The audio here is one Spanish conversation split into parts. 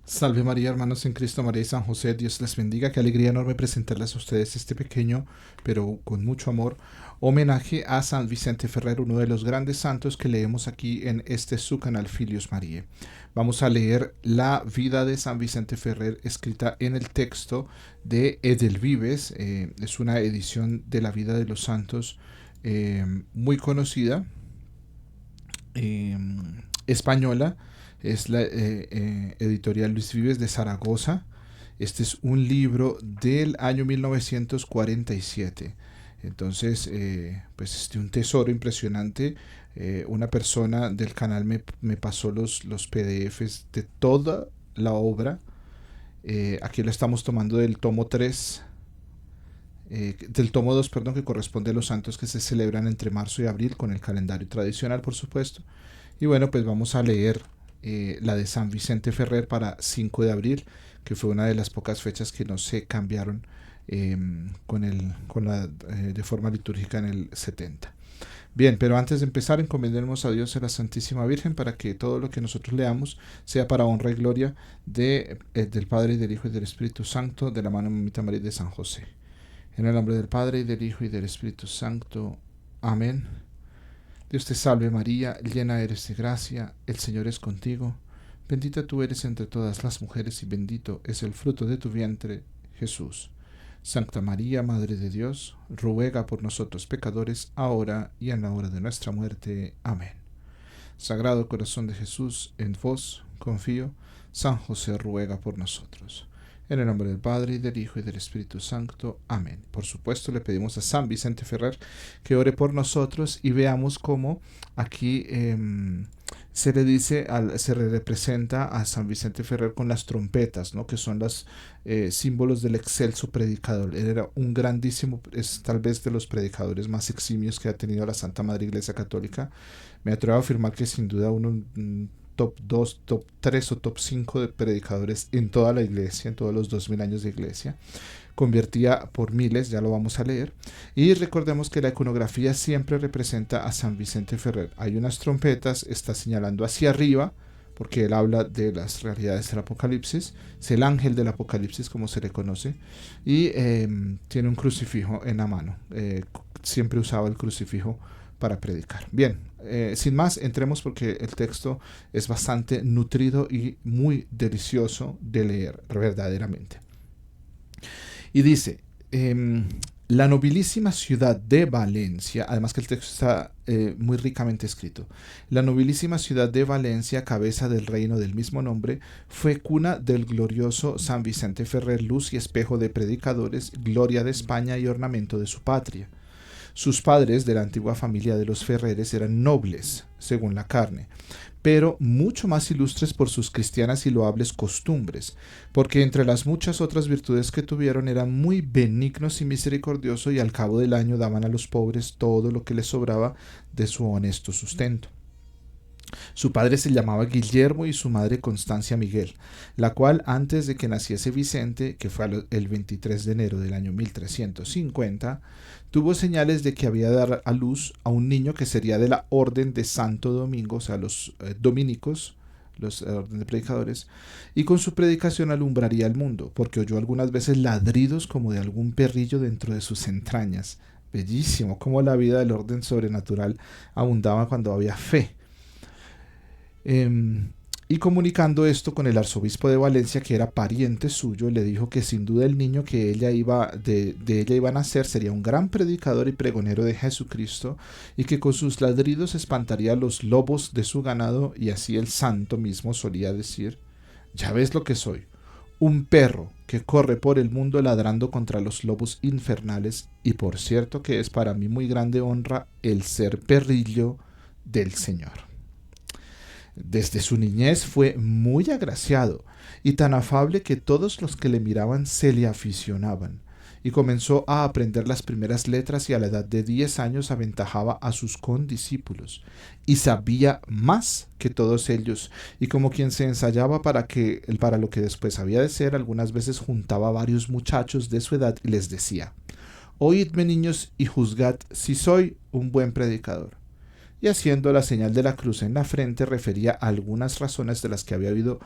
Salve María, hermanos en Cristo, María y San José, Dios les bendiga. Qué alegría enorme presentarles a ustedes este pequeño, pero con mucho amor, homenaje a San Vicente Ferrer, uno de los grandes santos que leemos aquí en este su canal Filius Mariae. Vamos a leer la vida de San Vicente Ferrer escrita en el texto de Edelvives. Es una edición de la vida de los santos muy conocida, eh, española. Es la editorial Luis Vives de Zaragoza. Este es un libro del año 1947. Entonces, pues es de un tesoro impresionante. Una persona del canal me pasó los PDFs de toda la obra. Aquí lo estamos tomando del tomo 3, del tomo 2, perdón, que corresponde a los santos que se celebran entre marzo y abril, con el calendario tradicional, por supuesto. Y bueno, pues vamos a leer la de San Vicente Ferrer para 5 de abril, que fue una de las pocas fechas que no se cambiaron de forma litúrgica en el 70. Bien, pero antes de empezar, encomendemos a Dios y a la Santísima Virgen para que todo lo que nosotros leamos sea para honra y gloria del Padre, y del Hijo, y del Espíritu Santo, de la mano de Mamita María y de San José. En el nombre del Padre, y del Hijo, y del Espíritu Santo. Amén. Dios te salve María, llena eres de gracia, el Señor es contigo. Bendita tú eres entre todas las mujeres, y bendito es el fruto de tu vientre, Jesús. Santa María, Madre de Dios, ruega por nosotros pecadores, ahora y en la hora de nuestra muerte. Amén. Sagrado Corazón de Jesús, en vos confío. San José, ruega por nosotros. En el nombre del Padre, y del Hijo, y del Espíritu Santo. Amén. Por supuesto, le pedimos a San Vicente Ferrer que ore por nosotros, y veamos cómo aquí se le dice, se le representa a San Vicente Ferrer con las trompetas, ¿no? Que son los símbolos del excelso predicador. Él era un grandísimo, es tal vez de los predicadores más eximios que ha tenido la Santa Madre Iglesia Católica. Me atrevo a afirmar que sin duda uno top 2, top 3 o top 5 de predicadores en toda la iglesia, en todos los 2000 años de iglesia. Convertía por miles, ya lo vamos a leer. Y recordemos que la iconografía siempre representa a San Vicente Ferrer. Hay unas trompetas, está señalando hacia arriba, porque él habla de las realidades del Apocalipsis. Es el ángel del Apocalipsis, como se le conoce. Y tiene un crucifijo en la mano. Siempre usaba el crucifijo para predicar. Bien, sin más, entremos porque el texto es bastante nutrido y muy delicioso de leer verdaderamente. Y dice, la nobilísima ciudad de Valencia, además que el texto está muy ricamente escrito, la nobilísima ciudad de Valencia, cabeza del reino del mismo nombre, fue cuna del glorioso San Vicente Ferrer, luz y espejo de predicadores, gloria de España y ornamento de su patria. Sus padres, de la antigua familia de los Ferreres, eran nobles, según la carne, pero mucho más ilustres por sus cristianas y loables costumbres, porque entre las muchas otras virtudes que tuvieron eran muy benignos y misericordiosos, y al cabo del año daban a los pobres todo lo que les sobraba de su honesto sustento. Su padre se llamaba Guillermo y su madre Constancia Miguel, la cual antes de que naciese Vicente, que fue el 23 de enero del año 1350, tuvo señales de que había de dar a luz a un niño que sería de la orden de Santo Domingo, o sea, los dominicos, los orden de predicadores, y con su predicación alumbraría el mundo, porque oyó algunas veces ladridos como de algún perrillo dentro de sus entrañas. Bellísimo, cómo la vida del orden sobrenatural abundaba cuando había fe. Eh, y comunicando esto con el arzobispo de Valencia, que era pariente suyo, le dijo que sin duda el niño que de ella iba a nacer sería un gran predicador y pregonero de Jesucristo, y que con sus ladridos espantaría a los lobos de su ganado. Y así el santo mismo solía decir: ya ves lo que soy, un perro que corre por el mundo ladrando contra los lobos infernales, y por cierto que es para mí muy grande honra el ser perrillo del Señor. Desde su niñez fue muy agraciado y tan afable que todos los que le miraban se le aficionaban, y comenzó a aprender las primeras letras, y a la edad de 10 años aventajaba a sus condiscípulos y sabía más que todos ellos, y como quien se ensayaba para lo que después había de ser, algunas veces juntaba a varios muchachos de su edad y les decía: oídme, niños, y juzgad si soy un buen predicador. Y haciendo la señal de la cruz en la frente, refería algunas razones de las que había oído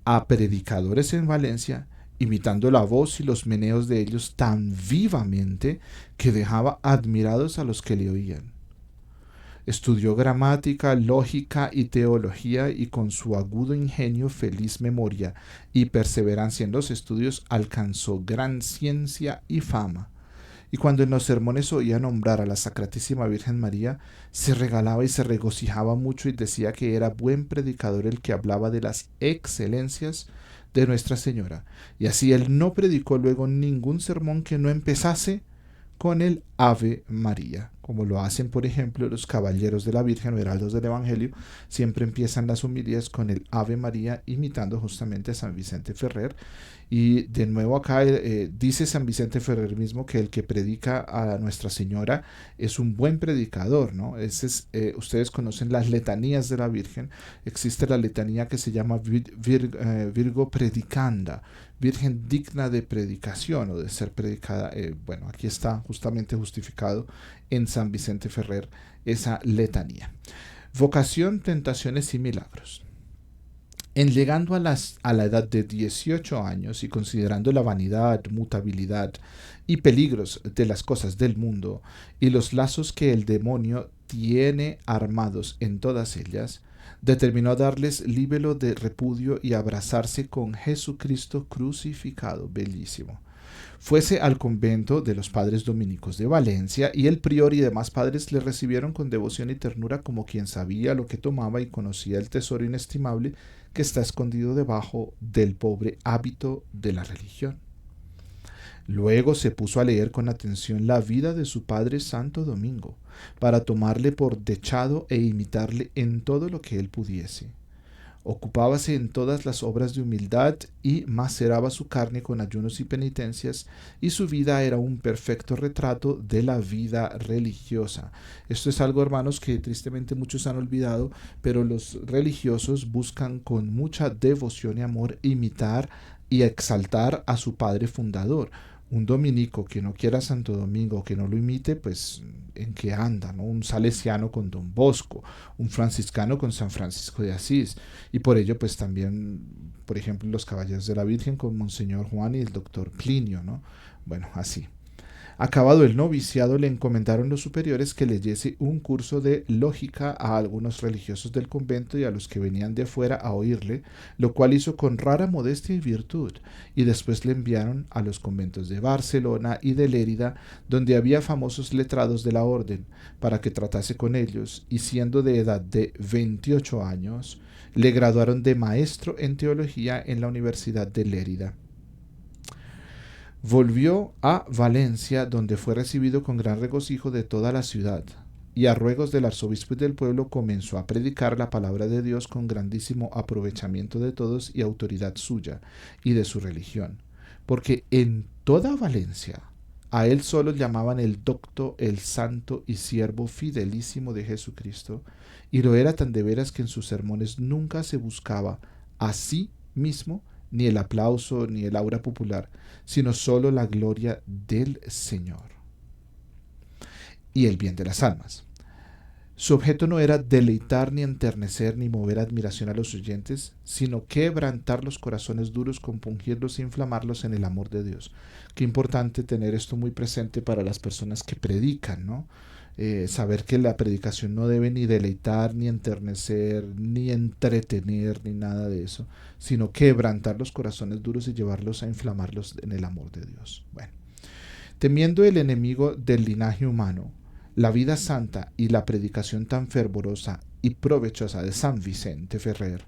a predicadores en Valencia, imitando la voz y los meneos de ellos tan vivamente que dejaba admirados a los que le oían. Estudió gramática, lógica y teología y con su agudo ingenio, feliz memoria y perseverancia en los estudios alcanzó gran ciencia y fama. Y cuando en los sermones oía nombrar a la Sacratísima Virgen María, se regalaba y se regocijaba mucho y decía que era buen predicador el que hablaba de las excelencias de Nuestra Señora. Y así él no predicó luego ningún sermón que no empezase con el Ave María, como lo hacen, por ejemplo, los caballeros de la Virgen o heraldos del Evangelio, siempre empiezan las homilías con el Ave María, imitando justamente a San Vicente Ferrer. Y de nuevo acá dice San Vicente Ferrer mismo que el que predica a Nuestra Señora es un buen predicador, ¿no? Ustedes conocen las letanías de la Virgen. Existe la letanía que se llama Virgo Predicanda, Virgen digna de predicación o de ser predicada. Bueno, aquí está justamente justificado en San Vicente Ferrer esa letanía. Vocación, tentaciones y milagros. En llegando a la edad de 18 años y considerando la vanidad, mutabilidad y peligros de las cosas del mundo y los lazos que el demonio tiene armados en todas ellas, determinó darles libelo de repudio y abrazarse con Jesucristo crucificado. Bellísimo. Fuese al convento de los padres dominicos de Valencia y el prior y demás padres le recibieron con devoción y ternura como quien sabía lo que tomaba y conocía el tesoro inestimable que está escondido debajo del pobre hábito de la religión. Luego se puso a leer con atención la vida de su padre Santo Domingo, para tomarle por dechado e imitarle en todo lo que él pudiese. Ocupábase en todas las obras de humildad y maceraba su carne con ayunos y penitencias, y su vida era un perfecto retrato de la vida religiosa. Esto es algo, hermanos, que tristemente muchos han olvidado, pero los religiosos buscan con mucha devoción y amor imitar y exaltar a su padre fundador. Un dominico que no quiera a Santo Domingo, que no lo imite, pues en qué anda, ¿no? Un salesiano con Don Bosco, un franciscano con San Francisco de Asís. Y por ello, pues también, por ejemplo, los caballeros de la Virgen con Monseñor Juan y el doctor Plinio, ¿no? Bueno, así. Acabado el noviciado, le encomendaron los superiores que leyese un curso de lógica a algunos religiosos del convento y a los que venían de afuera a oírle, lo cual hizo con rara modestia y virtud, y después le enviaron a los conventos de Barcelona y de Lérida, donde había famosos letrados de la orden, para que tratase con ellos, y siendo de edad de 28 años, le graduaron de maestro en teología en la Universidad de Lérida. Volvió a Valencia, donde fue recibido con gran regocijo de toda la ciudad, y a ruegos del arzobispo y del pueblo comenzó a predicar la palabra de Dios con grandísimo aprovechamiento de todos y autoridad suya y de su religión, porque en toda Valencia a él solo llamaban el docto, el santo y siervo fidelísimo de Jesucristo, y lo era tan de veras que en sus sermones nunca se buscaba a sí mismo ni el aplauso ni el aura popular, sino sólo la gloria del Señor y el bien de las almas. Su objeto no era deleitar ni enternecer ni mover admiración a los oyentes, sino quebrantar los corazones duros, compungirlos e inflamarlos en el amor de Dios. Qué importante tener esto muy presente para las personas que predican, ¿no? Saber que la predicación no debe ni deleitar, ni enternecer, ni entretener, ni nada de eso, sino quebrantar los corazones duros y llevarlos a inflamarlos en el amor de Dios. Bueno, temiendo el enemigo del linaje humano, la vida santa y la predicación tan fervorosa y provechosa de San Vicente Ferrer,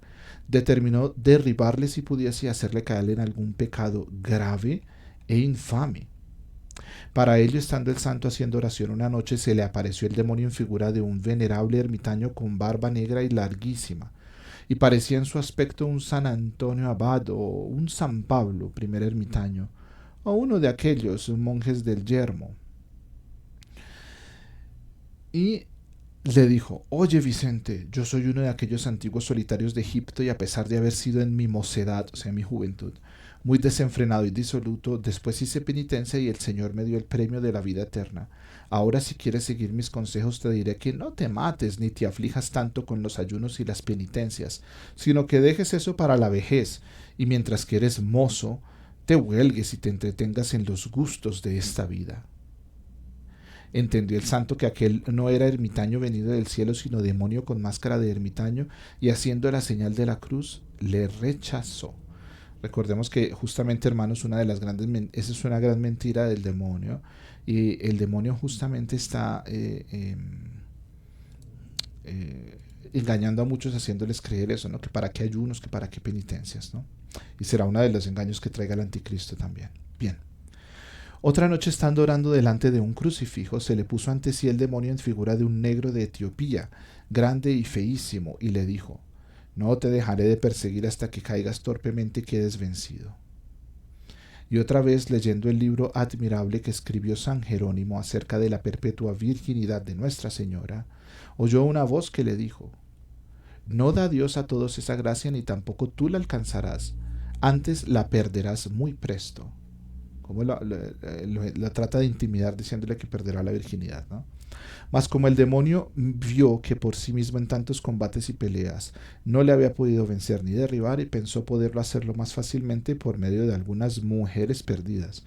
determinó derribarle si pudiese y hacerle caer en algún pecado grave e infame. Para ello, estando el santo haciendo oración una noche, se le apareció el demonio en figura de un venerable ermitaño con barba negra y larguísima, y parecía en su aspecto un San Antonio Abad o un San Pablo, primer ermitaño, o uno de aquellos monjes del yermo. Y le dijo: oye Vicente, yo soy uno de aquellos antiguos solitarios de Egipto y a pesar de haber sido en mi mocedad, o sea, en mi juventud, muy desenfrenado y disoluto. Después hice penitencia y el Señor me dio el premio de la vida eterna. Ahora, si quieres seguir mis consejos, te diré que no te mates ni te aflijas tanto con los ayunos y las penitencias, sino que dejes eso para la vejez, y mientras que eres mozo, te huelgues y te entretengas en los gustos de esta vida. Entendió el santo que aquel no era ermitaño venido del cielo, sino demonio con máscara de ermitaño, y haciendo la señal de la cruz, le rechazó. Recordemos que justamente, hermanos, esa es una gran mentira del demonio, y el demonio justamente está engañando a muchos, haciéndoles creer eso, ¿no? Que para qué ayunos, que para qué penitencias, ¿no? Y será uno de los engaños que traiga el anticristo también. Bien. Otra noche, estando orando delante de un crucifijo, se le puso ante sí el demonio en figura de un negro de Etiopía, grande y feísimo, y le dijo: no te dejaré de perseguir hasta que caigas torpemente y quedes vencido. Y otra vez, leyendo el libro admirable que escribió San Jerónimo acerca de la perpetua virginidad de Nuestra Señora, oyó una voz que le dijo: no da Dios a todos esa gracia, ni tampoco tú la alcanzarás, antes la perderás muy presto. Como la trata de intimidar diciéndole que perderá la virginidad, ¿no? Mas como el demonio vio que por sí mismo en tantos combates y peleas no le había podido vencer ni derribar, y pensó poderlo hacerlo más fácilmente por medio de algunas mujeres perdidas,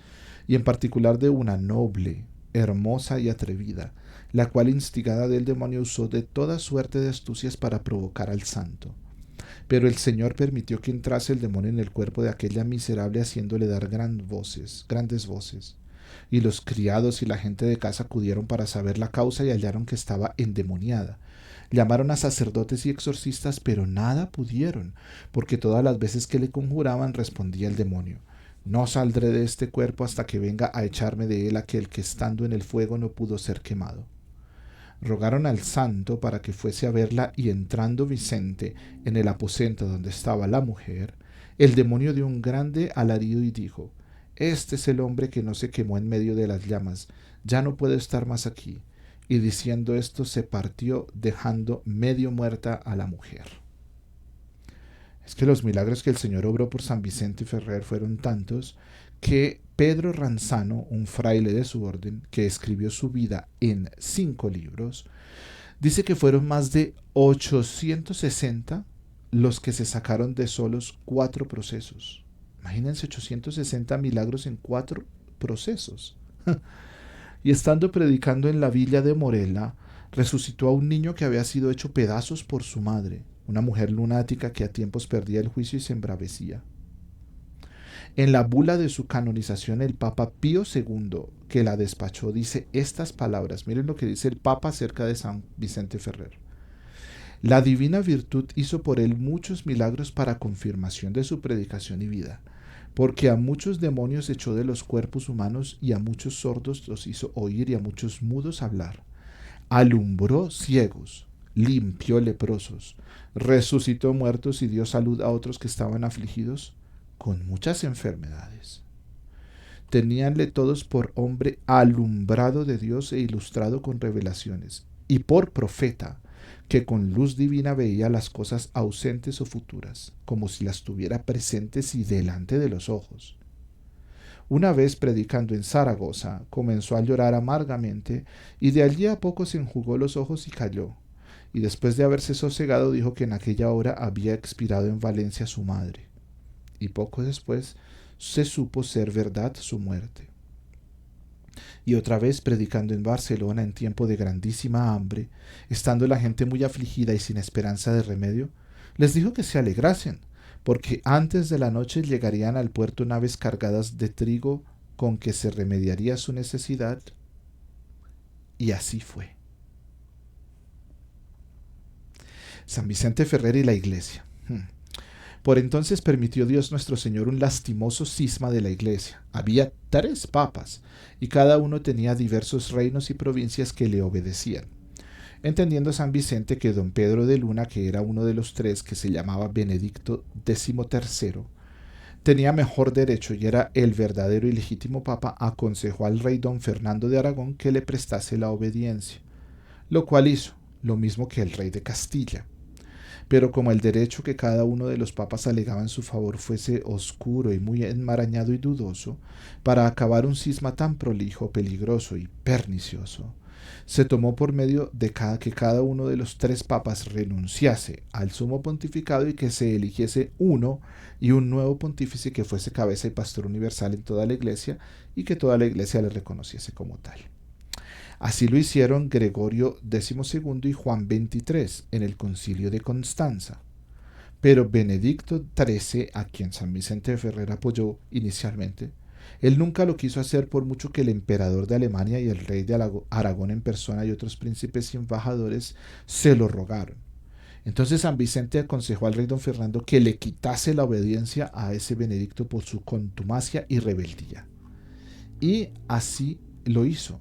y en particular de una noble, hermosa y atrevida, la cual, instigada del demonio, usó de toda suerte de astucias para provocar al santo. Pero el Señor permitió que entrase el demonio en el cuerpo de aquella miserable, haciéndole dar grandes voces. Y los criados y la gente de casa acudieron para saber la causa, y hallaron que estaba endemoniada. Llamaron a sacerdotes y exorcistas, pero nada pudieron, porque todas las veces que le conjuraban respondía el demonio: no saldré de este cuerpo hasta que venga a echarme de él aquel que, estando en el fuego, no pudo ser quemado. Rogaron al santo para que fuese a verla, y entrando Vicente en el aposento donde estaba la mujer, el demonio dio un grande alarido y dijo: este es el hombre que no se quemó en medio de las llamas, ya no puede estar más aquí. Y diciendo esto, se partió, dejando medio muerta a la mujer. Es que los milagros que el Señor obró por San Vicente Ferrer fueron tantos que Pedro Ranzano, un fraile de su orden, que escribió su vida en 5 libros, dice que fueron más de 860 los que se sacaron de solos 4 procesos. Imagínense 860 milagros en 4 procesos. Y estando predicando en la villa de Morella, resucitó a un niño que había sido hecho pedazos por su madre, una mujer lunática que a tiempos perdía el juicio y se embravecía. En la bula de su canonización, el Papa Pío II, que la despachó, dice estas palabras. Miren lo que dice el Papa acerca de San Vicente Ferrer: la divina virtud hizo por él muchos milagros para confirmación de su predicación y vida, porque a muchos demonios echó de los cuerpos humanos, y a muchos sordos los hizo oír, y a muchos mudos hablar. Alumbró ciegos, limpió leprosos, resucitó muertos y dio salud a otros que estaban afligidos con muchas enfermedades. Teníanle todos por hombre alumbrado de Dios e ilustrado con revelaciones, y por profeta, que con luz divina veía las cosas ausentes o futuras, como si las tuviera presentes y delante de los ojos. Una vez, predicando en Zaragoza, comenzó a llorar amargamente, y de allí a poco se enjugó los ojos y cayó, y después de haberse sosegado dijo que en aquella hora había expirado en Valencia su madre, y poco después se supo ser verdad su muerte. Y otra vez, predicando en Barcelona en tiempo de grandísima hambre, estando la gente muy afligida y sin esperanza de remedio, les dijo que se alegrasen, porque antes de la noche llegarían al puerto naves cargadas de trigo con que se remediaría su necesidad. Y así fue. San Vicente Ferrer y la Iglesia. Por entonces permitió Dios nuestro Señor un lastimoso cisma de la Iglesia. Había 3 papas, y cada uno tenía diversos reinos y provincias que le obedecían. Entendiendo San Vicente que don Pedro de Luna, que era uno de los 3, que se llamaba Benedicto XIII, tenía mejor derecho y era el verdadero y legítimo papa, aconsejó al rey don Fernando de Aragón que le prestase la obediencia, lo cual hizo, lo mismo que el rey de Castilla. Pero como el derecho que cada uno de los papas alegaba en su favor fuese oscuro y muy enmarañado y dudoso, para acabar un cisma tan prolijo, peligroso y pernicioso, se tomó por medio de que cada uno de los tres papas renunciase al sumo pontificado y que se eligiese uno y un nuevo pontífice que fuese cabeza y pastor universal en toda la iglesia y que toda la iglesia le reconociese como tal. Así lo hicieron Gregorio XII y Juan XXIII en el Concilio de Constanza. Pero Benedicto XIII, a quien San Vicente de Ferrer apoyó inicialmente, él nunca lo quiso hacer por mucho que el emperador de Alemania y el rey de Aragón en persona y otros príncipes y embajadores se lo rogaron. Entonces San Vicente aconsejó al rey don Fernando que le quitase la obediencia a ese Benedicto por su contumacia y rebeldía. Y así lo hizo,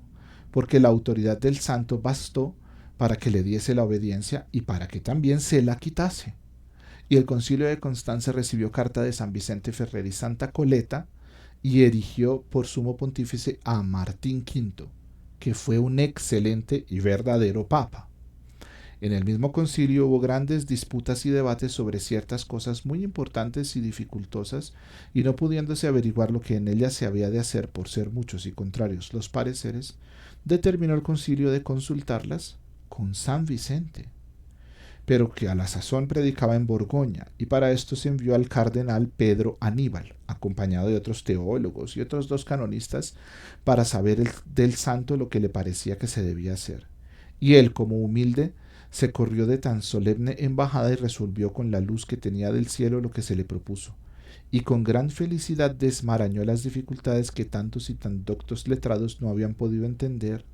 porque la autoridad del santo bastó para que le diese la obediencia y para que también se la quitase. Y el concilio de Constanza recibió carta de San Vicente Ferrer y Santa Coleta y erigió por sumo pontífice a Martín V, que fue un excelente y verdadero papa. En el mismo concilio hubo grandes disputas y debates sobre ciertas cosas muy importantes y dificultosas, y no pudiéndose averiguar lo que en ellas se había de hacer por ser muchos y contrarios los pareceres, determinó el concilio de consultarlas con San Vicente, pero que a la sazón predicaba en Borgoña, y para esto se envió al cardenal Pedro Aníbal, acompañado de otros teólogos y otros 2 canonistas, para saber del santo lo que le parecía que se debía hacer. Y él, como humilde, se corrió de tan solemne embajada y resolvió con la luz que tenía del cielo lo que se le propuso, y con gran felicidad desmarañó las dificultades que tantos y tan doctos letrados no habían podido entender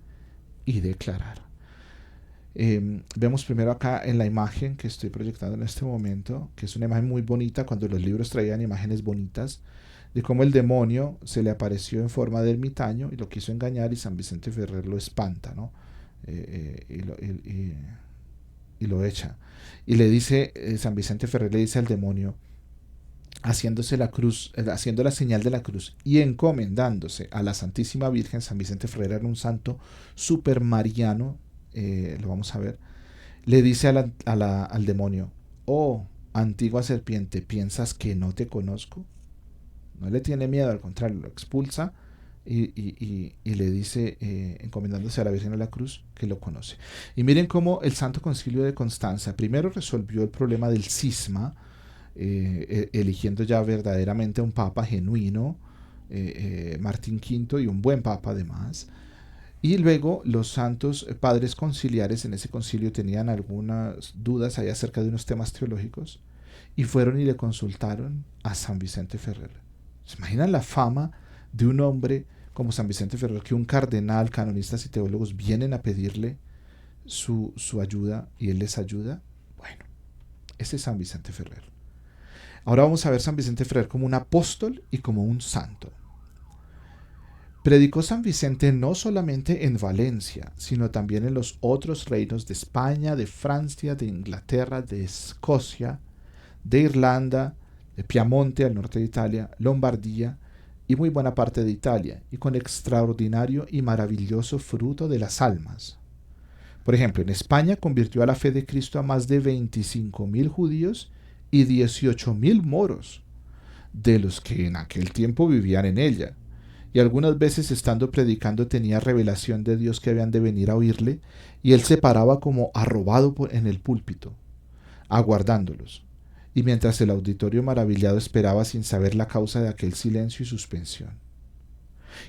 y declarar. Vemos primero acá en la imagen que estoy proyectando en este momento, que es una imagen muy bonita, cuando los libros traían imágenes bonitas, de cómo el demonio se le apareció en forma de ermitaño y lo quiso engañar, y San Vicente Ferrer lo espanta, ¿no? Y lo echa. Y le dice, San Vicente Ferrer le dice al demonio, haciéndose la cruz, haciendo la señal de la cruz y encomendándose a la Santísima Virgen. San Vicente Ferrer era un santo super mariano, lo vamos a ver. Le dice al demonio, oh, antigua serpiente, ¿piensas que no te conozco? No le tiene miedo, al contrario, lo expulsa y le dice, encomendándose a la Virgen de la Cruz, que lo conoce. Y miren cómo el Santo Concilio de Constanza primero resolvió el problema del cisma, eligiendo ya verdaderamente a un papa genuino, Martín V, y un buen papa además. Y luego los santos padres conciliares en ese concilio tenían algunas dudas ahí acerca de unos temas teológicos y fueron y le consultaron a San Vicente Ferrer. ¿Se imaginan la fama de un hombre como San Vicente Ferrer, que un cardenal, canonistas y teólogos vienen a pedirle su ayuda y él les ayuda? Bueno, ese es San Vicente Ferrer. Ahora vamos a ver San Vicente Ferrer como un apóstol y como un santo. Predicó San Vicente no solamente en Valencia, sino también en los otros reinos de España, de Francia, de Inglaterra, de Escocia, de Irlanda, de Piamonte al norte de Italia, Lombardía y muy buena parte de Italia, y con extraordinario y maravilloso fruto de las almas. Por ejemplo, en España convirtió a la fe de Cristo a más de 25.000 judíos y 18.000 moros, de los que en aquel tiempo vivían en ella, y algunas veces estando predicando tenía revelación de Dios que habían de venir a oírle, y él se paraba como arrobado en el púlpito, aguardándolos, y mientras el auditorio maravillado esperaba sin saber la causa de aquel silencio y suspensión.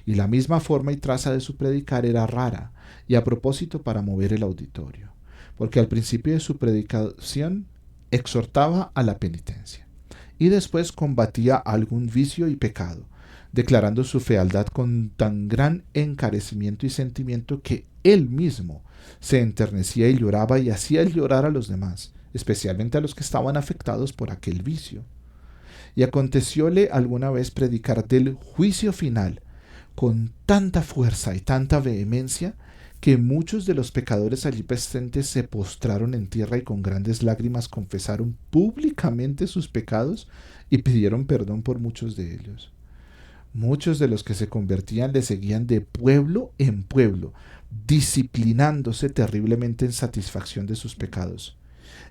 Y la misma forma y traza de su predicar era rara, y a propósito para mover el auditorio, porque al principio de su predicación exhortaba a la penitencia, y después combatía algún vicio y pecado, declarando su fealdad con tan gran encarecimiento y sentimiento que él mismo se enternecía y lloraba y hacía llorar a los demás, especialmente a los que estaban afectados por aquel vicio. Y acontecióle alguna vez predicar del juicio final con tanta fuerza y tanta vehemencia que muchos de los pecadores allí presentes se postraron en tierra y con grandes lágrimas confesaron públicamente sus pecados y pidieron perdón por muchos de ellos. Muchos de los que se convertían le seguían de pueblo en pueblo, disciplinándose terriblemente en satisfacción de sus pecados.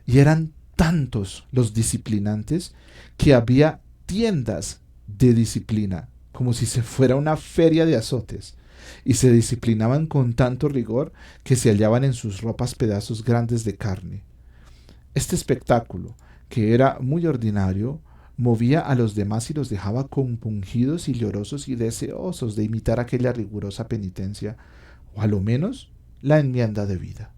Y eran tantos los disciplinantes que había tiendas de disciplina, como si se fuera una feria de azotes, y se disciplinaban con tanto rigor que se hallaban en sus ropas pedazos grandes de carne. Este espectáculo, que era muy ordinario, movía a los demás y los dejaba compungidos y llorosos y deseosos de imitar aquella rigurosa penitencia, o a lo menos la enmienda de vida.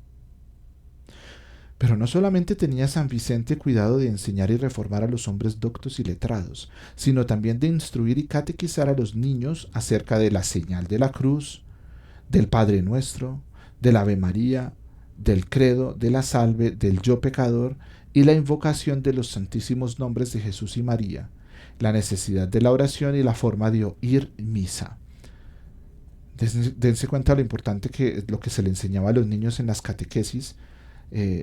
Pero no solamente tenía San Vicente cuidado de enseñar y reformar a los hombres doctos y letrados, sino también de instruir y catequizar a los niños acerca de la señal de la cruz, del Padre Nuestro, del Ave María, del credo, de la salve, del yo pecador y la invocación de los santísimos nombres de Jesús y María, la necesidad de la oración y la forma de oír misa. Dense cuenta lo importante que es lo que se le enseñaba a los niños en las catequesis.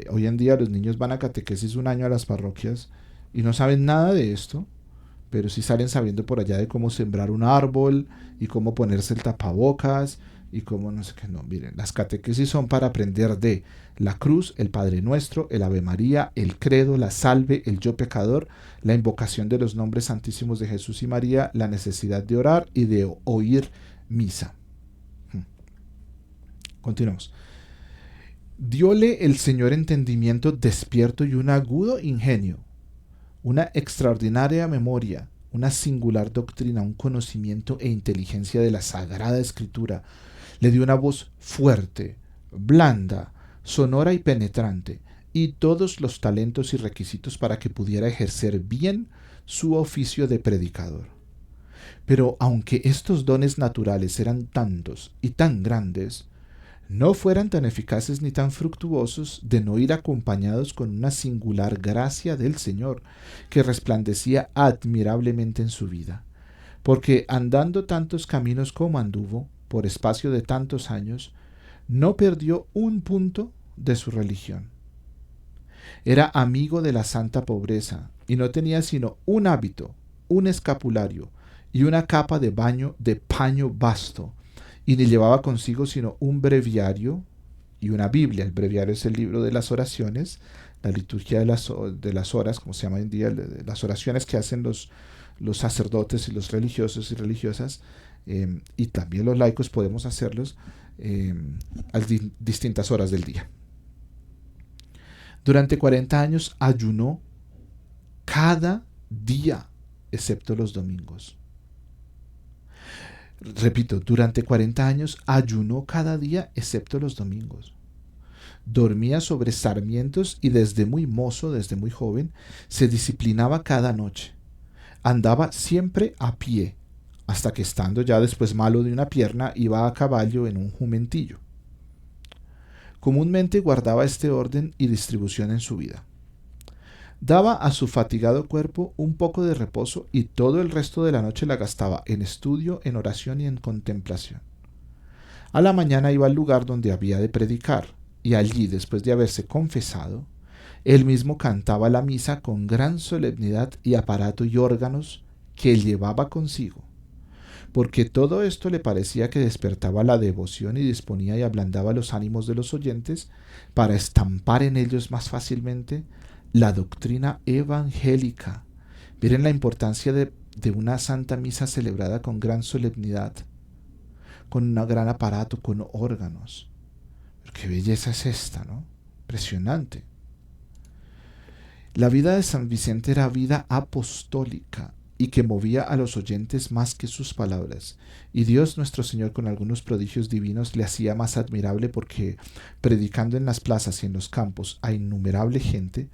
Hoy en día los niños van a catequesis un año a las parroquias y no saben nada de esto, pero sí salen sabiendo por allá de cómo sembrar un árbol y cómo ponerse el tapabocas y cómo no sé qué. No, miren, las catequesis son para aprender de la cruz, el Padre Nuestro, el Ave María, el credo, la salve, el yo pecador, la invocación de los nombres santísimos de Jesús y María, la necesidad de orar y de oír misa. Continuamos. Dióle el Señor entendimiento despierto y un agudo ingenio, una extraordinaria memoria, una singular doctrina, un conocimiento e inteligencia de la Sagrada Escritura. Le dio una voz fuerte, blanda, sonora y penetrante, y todos los talentos y requisitos para que pudiera ejercer bien su oficio de predicador. Pero aunque estos dones naturales eran tantos y tan grandes, no fueran tan eficaces ni tan fructuosos de no ir acompañados con una singular gracia del Señor, que resplandecía admirablemente en su vida, porque andando tantos caminos como anduvo, por espacio de tantos años, no perdió un punto de su religión. Era amigo de la santa pobreza, y no tenía sino un hábito, un escapulario y una capa de baño de paño basto, y ni llevaba consigo sino un breviario y una Biblia. El breviario es el libro de las oraciones, la liturgia de las horas, como se llama hoy en día, de las oraciones que hacen los sacerdotes y los religiosos y religiosas, y también los laicos podemos hacerlos a distintas horas del día. Durante 40 años ayunó cada día, excepto los domingos. Repito, durante 40 años ayunó cada día excepto los domingos. Dormía sobre sarmientos y desde muy mozo, desde muy joven, se disciplinaba cada noche. Andaba siempre a pie, hasta que estando ya después malo de una pierna, iba a caballo en un jumentillo. Comúnmente guardaba este orden y distribución en su vida. Daba a su fatigado cuerpo un poco de reposo y todo el resto de la noche la gastaba en estudio, en oración y en contemplación. A la mañana iba al lugar donde había de predicar, y allí, después de haberse confesado, él mismo cantaba la misa con gran solemnidad y aparato y órganos que llevaba consigo, porque todo esto le parecía que despertaba la devoción y disponía y ablandaba los ánimos de los oyentes para estampar en ellos más fácilmente la doctrina evangélica. Miren la importancia de una santa misa celebrada con gran solemnidad, con un gran aparato, con órganos. Pero qué belleza es esta, ¿no? Impresionante. La vida de San Vicente era vida apostólica y que movía a los oyentes más que sus palabras. Y Dios nuestro Señor con algunos prodigios divinos le hacía más admirable porque, predicando en las plazas y en los campos a innumerable gente,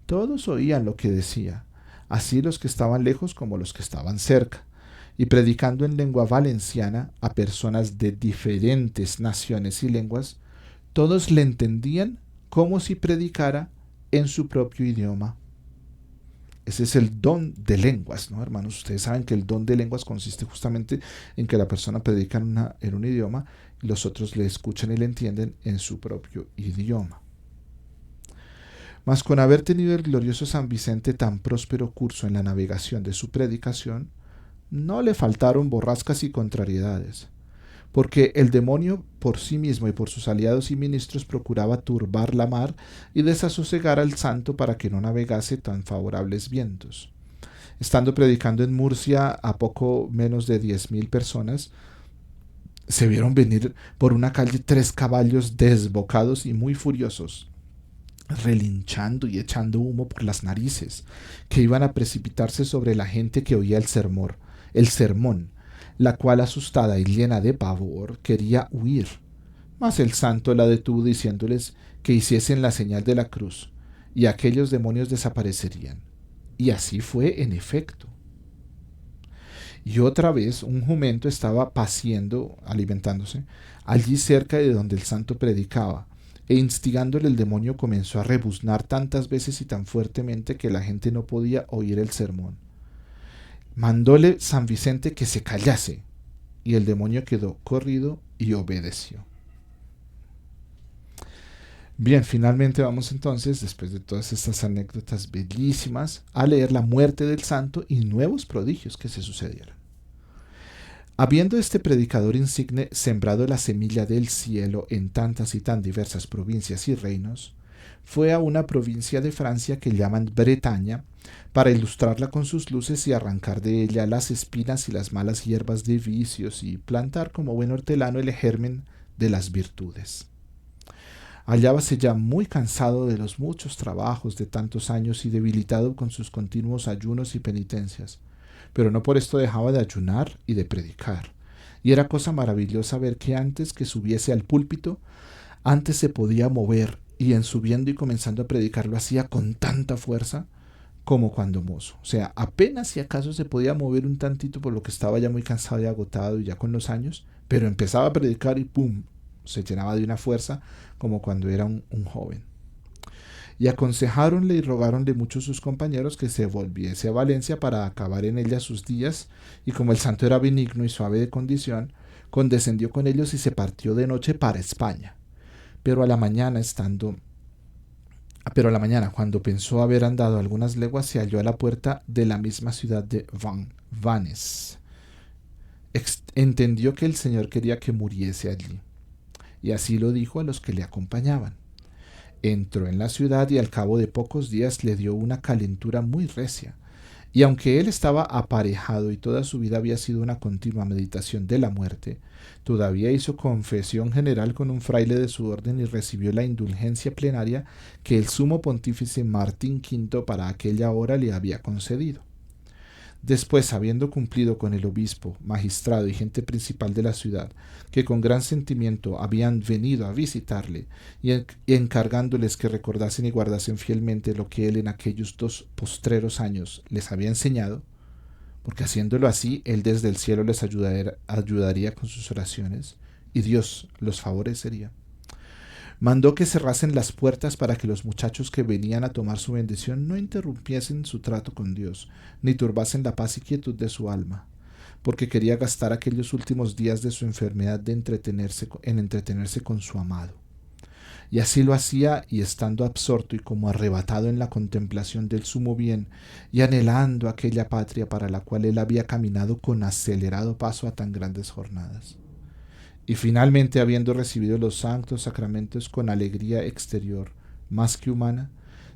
todos oían lo que decía, así los que estaban lejos como los que estaban cerca, y predicando en lengua valenciana a personas de diferentes naciones y lenguas, todos le entendían como si predicara en su propio idioma. Ese es el don de lenguas, ¿no, hermanos? Ustedes saben que el don de lenguas consiste justamente en que la persona predica en un idioma y los otros le escuchan y le entienden en su propio idioma. Mas con haber tenido el glorioso San Vicente tan próspero curso en la navegación de su predicación, no le faltaron borrascas y contrariedades, porque el demonio por sí mismo y por sus aliados y ministros procuraba turbar la mar y desasosegar al santo para que no navegase tan favorables vientos. Estando predicando en Murcia a poco menos de 10.000 personas, se vieron venir por una calle 3 caballos desbocados y muy furiosos, relinchando y echando humo por las narices, que iban a precipitarse sobre la gente que oía el sermón, la cual, asustada y llena de pavor, quería huir. Mas el santo la detuvo diciéndoles que hiciesen la señal de la cruz, y aquellos demonios desaparecerían. Y así fue en efecto. Y otra vez un jumento estaba paciendo, alimentándose, allí cerca de donde el santo predicaba, e instigándole el demonio comenzó a rebuznar tantas veces y tan fuertemente que la gente no podía oír el sermón. Mandóle San Vicente que se callase, y el demonio quedó corrido y obedeció. Bien, finalmente vamos entonces, después de todas estas anécdotas bellísimas, a leer la muerte del santo y nuevos prodigios que se sucedieron. Habiendo este predicador insigne sembrado la semilla del cielo en tantas y tan diversas provincias y reinos, fue a una provincia de Francia que llaman Bretaña, para ilustrarla con sus luces y arrancar de ella las espinas y las malas hierbas de vicios y plantar como buen hortelano el germen de las virtudes. Hallábase ya muy cansado de los muchos trabajos de tantos años y debilitado con sus continuos ayunos y penitencias, pero no por esto dejaba de ayunar y de predicar. Y era cosa maravillosa ver que antes que subiese al púlpito, antes se podía mover, y en subiendo y comenzando a predicar lo hacía con tanta fuerza como cuando mozo. O sea, apenas si acaso se podía mover un tantito por lo que estaba ya muy cansado y agotado y ya con los años, pero empezaba a predicar y ¡pum!, se llenaba de una fuerza como cuando era un joven. Y aconsejáronle y rogáronle mucho sus compañeros que se volviese a Valencia para acabar en ella sus días, y como el santo era benigno y suave de condición, condescendió con ellos y se partió de noche para España. Pero a la mañana, cuando pensó haber andado algunas leguas, se halló a la puerta de la misma ciudad de Vannes. Entendió que el Señor quería que muriese allí, y así lo dijo a los que le acompañaban. Entró en la ciudad y al cabo de pocos días le dio una calentura muy recia, y aunque él estaba aparejado y toda su vida había sido una continua meditación de la muerte, todavía hizo confesión general con un fraile de su orden y recibió la indulgencia plenaria que el sumo pontífice Martín V para aquella hora le había concedido. Después, habiendo cumplido con el obispo, magistrado y gente principal de la ciudad, que con gran sentimiento habían venido a visitarle, y encargándoles que recordasen y guardasen fielmente lo que él en aquellos 2 postreros años les había enseñado, porque haciéndolo así, él desde el cielo les ayudaría con sus oraciones, y Dios los favorecería. Mandó que cerrasen las puertas para que los muchachos que venían a tomar su bendición no interrumpiesen su trato con Dios, ni turbasen la paz y quietud de su alma, porque quería gastar aquellos últimos días de su enfermedad en entretenerse con su amado. Y así lo hacía, y estando absorto y como arrebatado en la contemplación del sumo bien, y anhelando aquella patria para la cual él había caminado con acelerado paso a tan grandes jornadas. Y finalmente, habiendo recibido los santos sacramentos con alegría exterior, más que humana,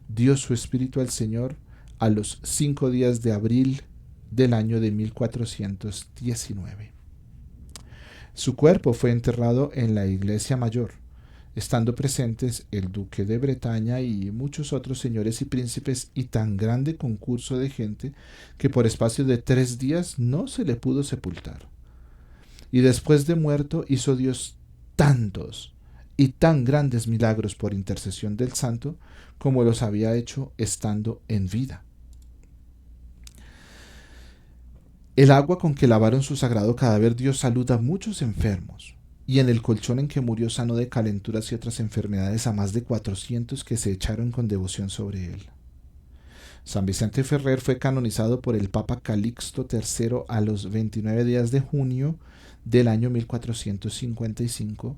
dio su espíritu al Señor a los 5 días de abril del año de 1419. Su cuerpo fue enterrado en la iglesia mayor, estando presentes el duque de Bretaña y muchos otros señores y príncipes, y tan grande concurso de gente que por espacio de 3 días no se le pudo sepultar. Y después de muerto hizo Dios tantos y tan grandes milagros por intercesión del santo como los había hecho estando en vida. El agua con que lavaron su sagrado cadáver dio salud a muchos enfermos, y en el colchón en que murió sanó de calenturas y otras enfermedades a más de 400 que se echaron con devoción sobre él. San Vicente Ferrer fue canonizado por el Papa Calixto III a los 29 días de junio del año 1455,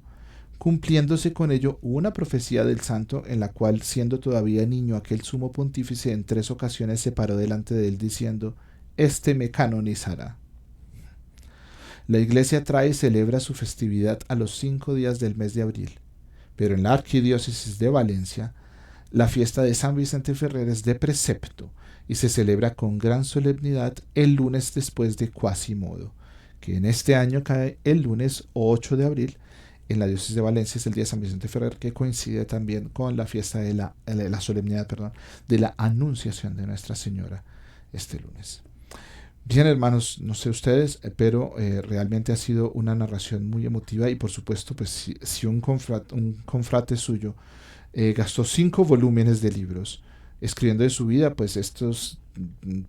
cumpliéndose con ello una profecía del santo en la cual, siendo todavía niño, aquel sumo pontífice en 3 ocasiones se paró delante de él diciendo: «Este me canonizará». La Iglesia trae y celebra su festividad a los 5 días del mes de abril, pero en la Arquidiócesis de Valencia, la fiesta de San Vicente Ferrer es de precepto y se celebra con gran solemnidad el lunes después de Quasimodo, que en este año cae el lunes 8 de abril. En la diócesis de Valencia es el día de San Vicente Ferrer, que coincide también con la fiesta de la solemnidad, de la Anunciación de Nuestra Señora este lunes. Bien, hermanos, no sé ustedes, pero realmente ha sido una narración muy emotiva y por supuesto, pues si un confrate suyo gastó 5 volúmenes de libros escribiendo de su vida, pues estos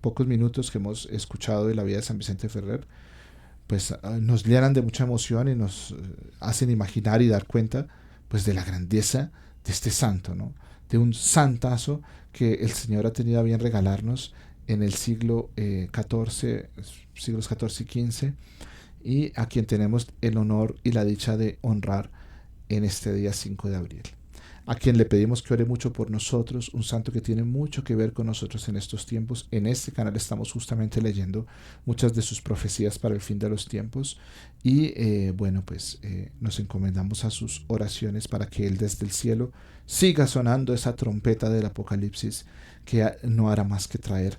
pocos minutos que hemos escuchado de la vida de San Vicente Ferrer, pues nos llenan de mucha emoción y nos hacen imaginar y dar cuenta pues de la grandeza de este santo, ¿no? De un santazo que el Señor ha tenido a bien regalarnos en el siglo XIV, siglos XIV y XV, y a quien tenemos el honor y la dicha de honrar en este día 5 de abril. A quien le pedimos que ore mucho por nosotros, un santo que tiene mucho que ver con nosotros en estos tiempos. En este canal estamos justamente leyendo muchas de sus profecías para el fin de los tiempos y nos encomendamos a sus oraciones para que Él desde el cielo siga sonando esa trompeta del Apocalipsis que no hará más que traer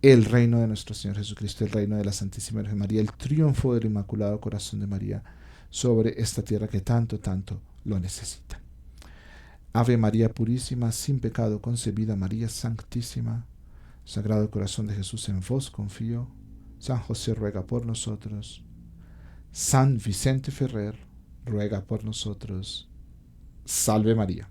el reino de nuestro Señor Jesucristo, el reino de la Santísima Virgen María, el triunfo del Inmaculado Corazón de María sobre esta tierra que tanto, tanto lo necesita. Ave María Purísima, sin pecado concebida, María Santísima, Sagrado Corazón de Jesús, en vos confío. San José ruega por nosotros. San Vicente Ferrer ruega por nosotros. Salve María.